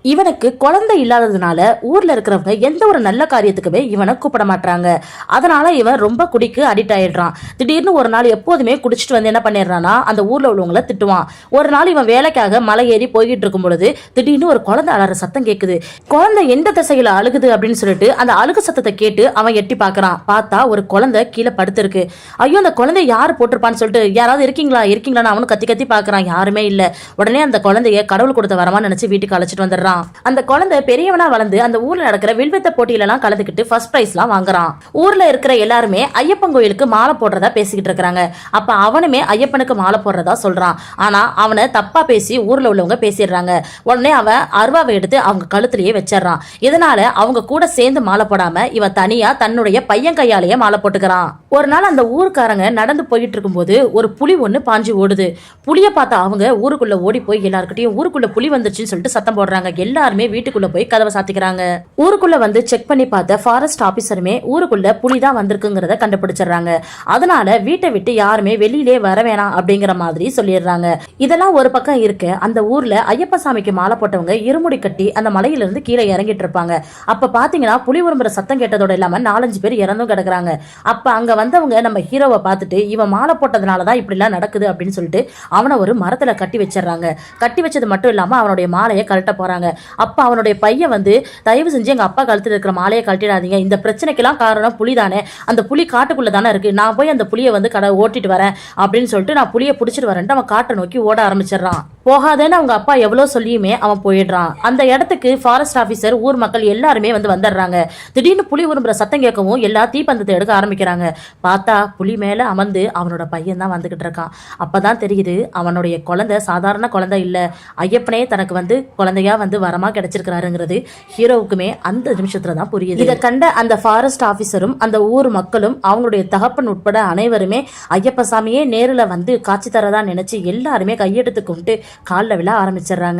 இவனுக்கு குழந்தை இல்லாததுனால ஊர்ல இருக்கிறவங்க எந்த ஒரு நல்ல காரியத்துக்குமே இவனை கூப்பிட மாட்டாங்க. அதனால இவன் ரொம்ப குடிக்கு அடிக்ட் ஆயிடுறான். திடீர்னு ஒரு நாள் எப்போதுமே குடிச்சிட்டு வந்து என்ன பண்ணிடுறான்னா அந்த ஊர்ல உள்ளவங்கள திட்டுவான். ஒரு நாள் இவன் வேலைக்காக மலை ஏறி போய்கிட்டு இருக்கும் பொழுது திடீர்னு ஒரு குழந்தை அலற சத்தம் கேட்குது. குழந்தை எந்த திசையில அழுகுது அப்படின்னு சொல்லிட்டு அந்த அழுகு சத்தத்தை கேட்டு அவன் எட்டி பாக்குறான். பார்த்தா ஒரு குழந்தை கீழே படுத்திருக்கு. ஐயோ, அந்த குழந்தை யாரு போட்டிருப்பான்னு சொல்லிட்டு யாராவது இருக்கீங்களான்னு அவனு கத்தி கத்தி பாக்குறான். யாருமே இல்ல. உடனே அந்த குழந்தைய கடவுள் கொடுத்த வரமா நினைச்சு வீட்டுக்கு அழைச்சிட்டு வந்துடுறான். அந்த குழந்தை பெரியவனா வளர்ந்து அந்த ஊர்ல நடக்கிற வில்வித்த போட்டியில எல்லாம் கலந்துக்கிட்டு ஃபர்ஸ்ட் பிரைஸ் எல்லாம் வாங்குறான். ஊர்ல இருக்கிற எல்லாருமே ஐயப்பன் கோயிலுக்கு மாலை போடுறதா பேசிக்கிட்டு இருக்காங்க. அப்ப அவனுமே ஐயப்பனுக்கு மாலை போடுறதா சொல்றான். ஆனா அவனை தப்பா பேசி ஊர்ல உள்ளவங்க பேசிடுறாங்க. உடனே அவன் அருவாவை எடுத்து அவங்க கழுத்திலேயே வச்சிடறான். இதனால அவங்க கூட சேர்ந்து மாலை போடாம இவன் தனியா தன்னுடைய பையன் கையாலேயே மாலை போட்டுக்கிறான். ஒரு நாள் அந்த ஊருக்காரங்க நடந்து போயிட்டு இருக்கும்போது ஒரு புலி ஒண்ணு பாஞ்சு ஓடுது. புலிய பார்த்தா அவங்க ஊருக்குள்ள ஓடி போய் எல்லாருக்கிட்டையும் ஊருக்குள்ள புலி வந்துச்சுன்னு சொல்லிட்டு சத்தம் போடுறாங்க. எல்லாருமே வீட்டுக்குள்ள போய் கதவை சாத்திக்கிறாங்க. ஊருக்குள்ள வந்து செக் பண்ணி பார்த்த ஃபாரஸ்ட் ஆபீசருமே ஊருக்குள்ள புலிதான் வந்திருக்குங்கிறத கண்டுபிடிச்சிடறாங்க. அதனால வீட்டை விட்டு யாருமே வெளியிலே வர வேணாம் அப்படிங்கிற மாதிரி சொல்லிடுறாங்க. இதெல்லாம் ஒரு பக்கம் இருக்க அந்த ஊர்ல ஐயப்ப சாமிக்கு மாலை போட்டவங்க இருமுடி கட்டி அந்த மலையிலிருந்து கீழே இறங்கிட்டு இருப்பாங்க. அப்ப பாத்தீங்கன்னா புலி உரும்புற சத்தம் கேட்டதோட இல்லாம 4-5 பேர் இறந்தும் கிடக்குறாங்க. அப்ப அங்க வந்தவங்க நம்ம ஹீரோவை பார்த்துட்டு இவன் மாலை போட்டதுனாலதான் இப்படி எல்லாம் நடக்குது அப்படின்னு சொல்லிட்டு அவனை ஒரு மரத்துல கட்டி வச்சிடறாங்க. கட்டி வச்சது மட்டும் இல்லாம அவனுடைய மாலையை கழட்ட போறாங்க. அப்ப அவனுடைய பையன் வந்து தயவு செஞ்சு எங்க அப்பா கழுத்துல இருக்கிற மாலையை கழட்டிடாதீங்க, இந்த பிரச்சனைக்கெல்லாம் காரணம் புலி தானே, அந்த புலி காட்டுக்குள்ள தானே இருக்கு, நான் போய் அந்த புலியை வந்து ஓட்டிட்டு வரேன் அப்படின்னு சொல்லிட்டு நான் புலியை பிடிச்சிட்டு வரேன்ட்டு அவன் காட்டை நோக்கி ஓட ஆரம்பிச்சிடறான். போகாதேன்னு அவங்க அப்பா எவ்வளவு சொல்லியுமே அவன் போயிடுறான். அந்த இடத்துக்கு ஃபாரஸ்ட் ஆபீசர் ஊர் மக்கள் எல்லாருமே வந்து வந்துடுறாங்க. திடீர்னு புலி உரும்புற சத்தம் கேட்கவும் எல்லா தீப்பந்தத்தை எடுக்க ஆரம்பிக்கிறாங்க. பார்த்தா புலி மேல அமர்ந்து அவனோட பையன் தான் வந்துகிட்டு இருக்கான். அப்பதான் தெரியுது அவனுடைய குழந்தை சாதாரண குழந்தை இல்ல, ஐயப்பனே தனக்கு வந்து குழந்தையா வந்து வரமா கிடைச்சிருக்கிறாருங்கிறது ஹீரோவுக்குமே அந்த நிமிஷத்துல தான் புரியுது. இதை கண்ட அந்த ஃபாரஸ்ட் ஆபீசரும் அந்த ஊர் மக்களும் அவங்களுடைய தகப்பன் உட்பட அனைவருமே ஐயப்ப சாமியே நேரில் வந்து காட்சி தரதான் நினைச்சு எல்லாருமே கையெடுத்து கும்பிட்டு காலில் விழ ஆரம்பிச்சிடுறாங்க.